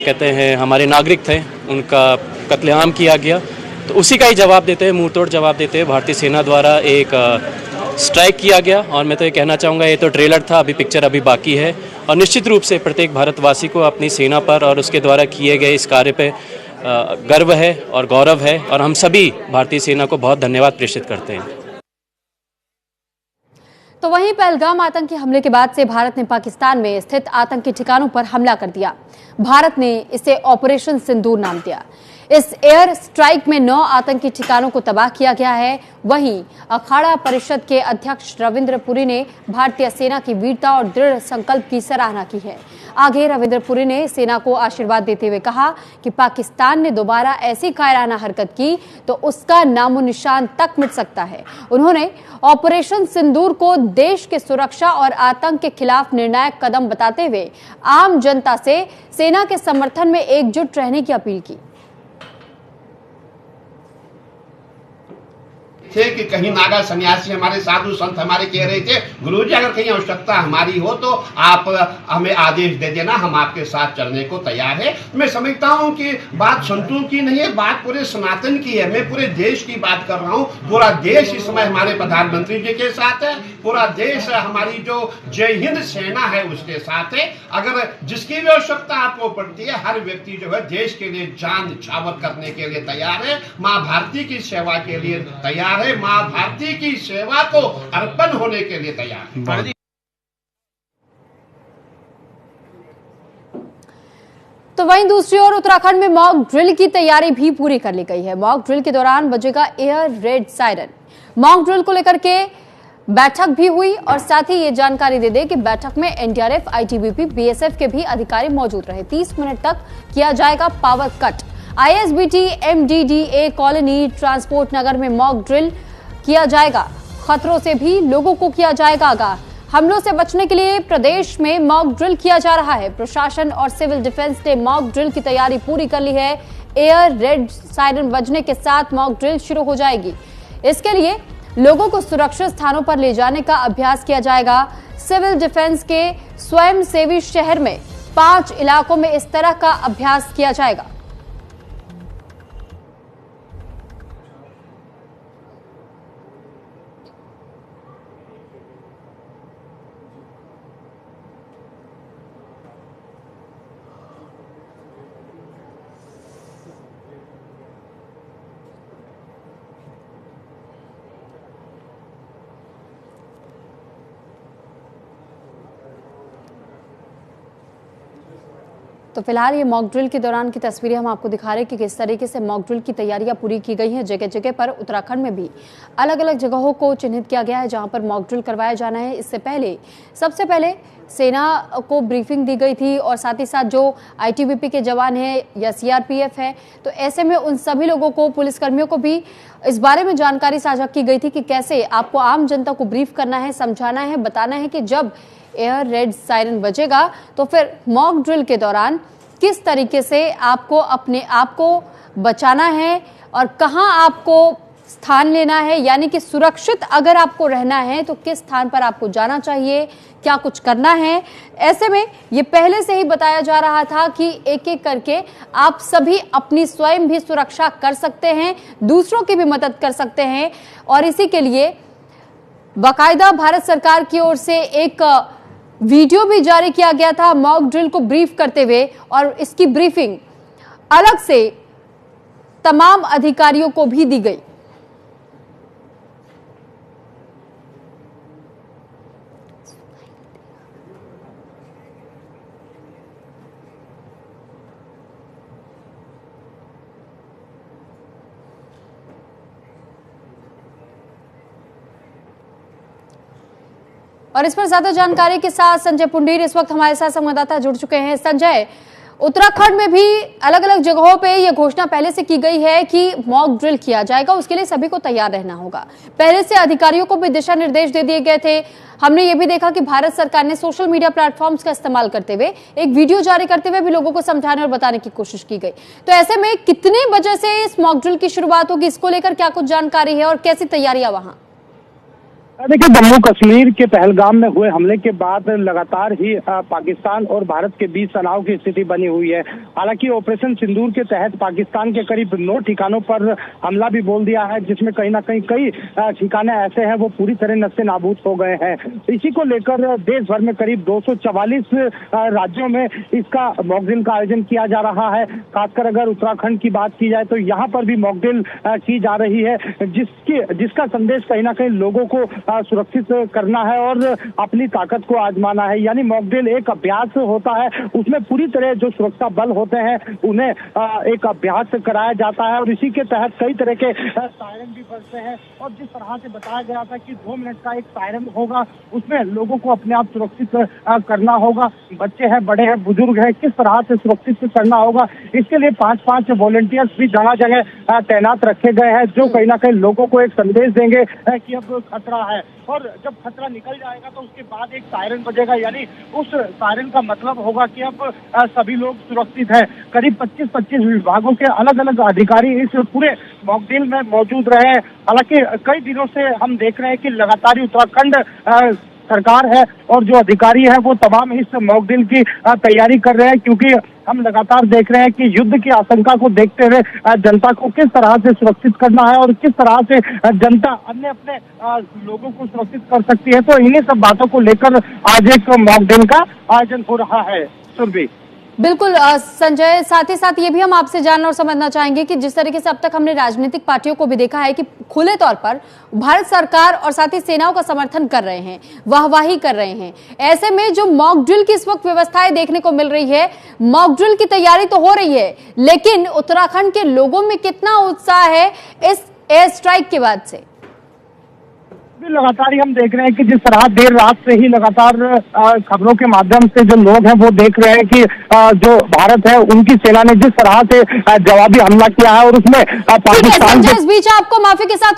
कहते हैं हमारे नागरिक थे, उनका कत्लेआम किया गया, तो उसी का ही जवाब देते हैं, मुंहतोड़ जवाब देते हैं भारतीय सेना द्वारा एक स्ट्राइक किया गया। और मैं तो ये कहना चाहूँगा, ये तो ट्रेलर था, अभी पिक्चर अभी बाकी है। और निश्चित रूप से प्रत्येक भारतवासी को अपनी सेना पर और उसके द्वारा किए गए इस कार्य पे गर्व है और गौरव है, और हम सभी भारतीय सेना को बहुत धन्यवाद प्रेषित करते हैं। तो वहीं पहलगाम आतंकी हमले के बाद से भारत ने पाकिस्तान में स्थित आतंकी ठिकानों पर हमला कर दिया। भारत ने इसे ऑपरेशन सिंदूर नाम दिया। इस एयर स्ट्राइक में 9 आतंकी ठिकानों को तबाह किया गया है। वहीं अखाड़ा परिषद के अध्यक्ष रविंद्र पुरी ने भारतीय सेना की वीरता और दृढ़ संकल्प की सराहना की है। आगे रविंद्र पुरी ने सेना को आशीर्वाद देते हुए कहा कि पाकिस्तान ने दोबारा ऐसी कायराना हरकत की तो उसका नामो निशान तक मिट सकता है। उन्होंने ऑपरेशन सिंदूर को देश के सुरक्षा और आतंक के खिलाफ निर्णायक कदम बताते हुए आम जनता से सेना के समर्थन में एकजुट रहने की अपील की। थे कि कहीं नागा सन्यासी हमारे साधु संत हमारे कह रहे थे, गुरुजी अगर कहीं आवश्यकता हमारी हो तो आप हमें आदेश दे देना, हम आपके साथ चलने को तैयार है। मैं समझता हूं कि बात संतों की नहीं है, बात पूरे सनातन की है। मैं पूरे देश की बात कर रहा हूं। पूरा देश इस समय हमारे प्रधानमंत्री जी के साथ है, पूरा देश हमारी जो जय हिंद सेना है उसके साथ है। अगर जिसकी भी आवश्यकता आपको पड़ती है, हर व्यक्ति जो है देश के लिए जान न्यौछावर करने के लिए तैयार है, माँ भारती की सेवा के लिए तैयार है, मां भारती की सेवा को अर्पण होने के लिए तैयार है। तो वहीं दूसरी ओर उत्तराखंड में मॉक ड्रिल की तैयारी भी पूरी कर ली गई है। मॉक ड्रिल के दौरान बजेगा air red siren. Mock drill को लेकर के बैठक भी हुई और साथ ही ये जानकारी दे दे कि बैठक में एनडीआरएफ, आईटीबीपी, बीएसएफ के भी अधिकारी मौजूद रहे। 30 मिनट तक किया जाएगा power cut. ISBT MDDA colony transport Nagar में मॉक ड्रिल किया जाएगा। खतरों से भी लोगों को किया जाएगा आगाह। हमलों से बचने के लिए प्रदेश में मॉक ड्रिल किया जा रहा है। प्रशासन और सिविल डिफेंस ने मॉक ड्रिल की तैयारी पूरी कर ली है। एयर रेड सायरन बजने के साथ मॉक ड्रिल शुरू हो जाएगी। इसके लिए लोगों को सुरक्षित स्थानों पर ले जाने का अभ्यास किया जाएगा। सिविल डिफेंस के स्वयंसेवी शहर में 5 इलाकों में इस तरह का अभ्यास किया जाएगा। तो फिलहाल ये मॉक ड्रिल के दौरान की तस्वीरें हम आपको दिखा रहे हैं कि किस तरीके से मॉक ड्रिल की तैयारियां पूरी की गई हैं। जगह जगह पर उत्तराखंड में भी अलग अलग जगहों को चिन्हित किया गया है जहां पर मॉक ड्रिल करवाया जाना है। इससे पहले सबसे पहले सेना को ब्रीफिंग दी गई थी और साथ ही साथ जो आईटीबीपी के जवान हैं या सीआरपीएफ है, तो ऐसे में उन सभी लोगों को, पुलिसकर्मियों को भी इस बारे में जानकारी साझा की गई थी कि कैसे आपको आम जनता को ब्रीफ करना है, समझाना है, बताना है कि जब एयर रेड सायरन बजेगा तो फिर मॉक ड्रिल के दौरान किस तरीके से आपको अपने आप को बचाना है और कहां आपको स्थान लेना है, यानी कि सुरक्षित अगर आपको रहना है तो किस स्थान पर आपको जाना चाहिए, क्या कुछ करना है। ऐसे में ये पहले से ही बताया जा रहा था कि एक एक करके आप सभी अपनी स्वयं भी सुरक्षा कर सकते हैं, दूसरों की भी मदद कर सकते हैं। और इसी के लिए बाकायदा भारत सरकार की ओर से एक वीडियो भी जारी किया गया था मॉक ड्रिल को ब्रीफ करते हुए, और इसकी ब्रीफिंग अलग से तमाम अधिकारियों को भी दी गई। और इस पर ज्यादा जानकारी के साथ संजय पुंडीर इस वक्त हमारे साथ संवाददाता जुड़ चुके हैं। संजय, उत्तराखंड में भी अलग अलग जगहों पे ये घोषणा पहले से की गई है कि मॉक ड्रिल किया जाएगा, उसके लिए सभी को तैयार रहना होगा। पहले से अधिकारियों को भी दिशा निर्देश दे दिए गए थे। हमने ये भी देखा कि भारत सरकार ने सोशल मीडिया प्लेटफॉर्म्स का इस्तेमाल करते हुए एक वीडियो जारी करते हुए भी लोगों को समझाने और बताने की कोशिश की गई। तो ऐसे में कितने बजे से इस मॉक ड्रिल की शुरुआत होगी, इसको लेकर क्या कुछ जानकारी है और कैसी तैयारियां वहां? देखिए, जम्मू कश्मीर के पहलगाम में हुए हमले के बाद लगातार ही पाकिस्तान और भारत के बीच तनाव की स्थिति बनी हुई है। हालांकि ऑपरेशन सिंदूर के तहत पाकिस्तान के करीब 9 ठिकानों पर हमला भी बोल दिया है, जिसमें कहीं ना कहीं कई ठिकाने ऐसे हैं वो पूरी तरह नस्ते नाबूद हो गए हैं। इसी को लेकर देश भर में करीब 244 राज्यों में इसका मॉक ड्रिल का आयोजन किया जा रहा है। खासकर अगर उत्तराखंड की बात की जाए तो यहाँ पर भी मॉक ड्रिल की जा रही है, जिसका संदेश कहीं ना कहीं लोगों को सुरक्षित करना है और अपनी ताकत को आजमाना है। यानी मॉक ड्रिल एक अभ्यास होता है, उसमें पूरी तरह जो सुरक्षा बल होते हैं उन्हें एक अभ्यास कराया जाता है और इसी के तहत कई तरह के सायरन भी बजते हैं। और जिस तरह से बताया गया था कि 2 मिनट का एक सायरन होगा, उसमें लोगों को अपने आप सुरक्षित करना होगा। बच्चे हैं, बड़े हैं, बुजुर्ग हैं, किस तरह से सुरक्षित करना होगा, इसके लिए 5-5 वॉलंटियर्स भी जगह जगह तैनात रखे गए हैं, जो कहीं ना कहीं लोगों को एक संदेश देंगे कि अब खतरा है। और जब खतरा निकल जाएगा तो उसके बाद एक सायरन बजेगा, यानी उस सायरन का मतलब होगा कि अब सभी लोग सुरक्षित हैं। करीब 25-25 विभागों के अलग अलग अधिकारी इस पूरे मॉक ड्रिल में मौजूद रहे हैं। हालांकि कई दिनों से हम देख रहे हैं कि लगातार उत्तराखंड सरकार है और जो अधिकारी है वो तमाम इस मॉक ड्रिल की तैयारी कर रहे हैं, क्योंकि हम लगातार देख रहे हैं कि युद्ध की आशंका को देखते हुए जनता को किस तरह से सुरक्षित करना है और किस तरह से जनता अन्य अपने लोगों को सुरक्षित कर सकती है। तो इन्हीं सब बातों को लेकर आज एक मॉक ड्रिल का आयोजन हो रहा है। सुरभि, बिल्कुल संजय, साथ ही साथ ये भी हम आपसे जानना और समझना चाहेंगे कि जिस तरीके से अब तक हमने राजनीतिक पार्टियों को भी देखा है कि खुले तौर पर भारत सरकार और साथ ही सेनाओं का समर्थन कर रहे हैं, वाहवाही कर रहे हैं, ऐसे में जो मॉक ड्रिल की इस वक्त व्यवस्थाएं देखने को मिल रही है, मॉक ड्रिल की तैयारी तो हो रही है, लेकिन उत्तराखंड के लोगों में कितना उत्साह है इस एयर स्ट्राइक के बाद से? लगातार ही हम देख रहे हैं कि जिस तरह देर रात से ही लगातार खबरों के माध्यम से जो लोग हैं वो देख रहे हैं कि जो भारत है उनकी सेना ने जिस तरह से जवाबी हमला किया है और उसमें पाकिस्तान इस बीच आपको माफी के साथ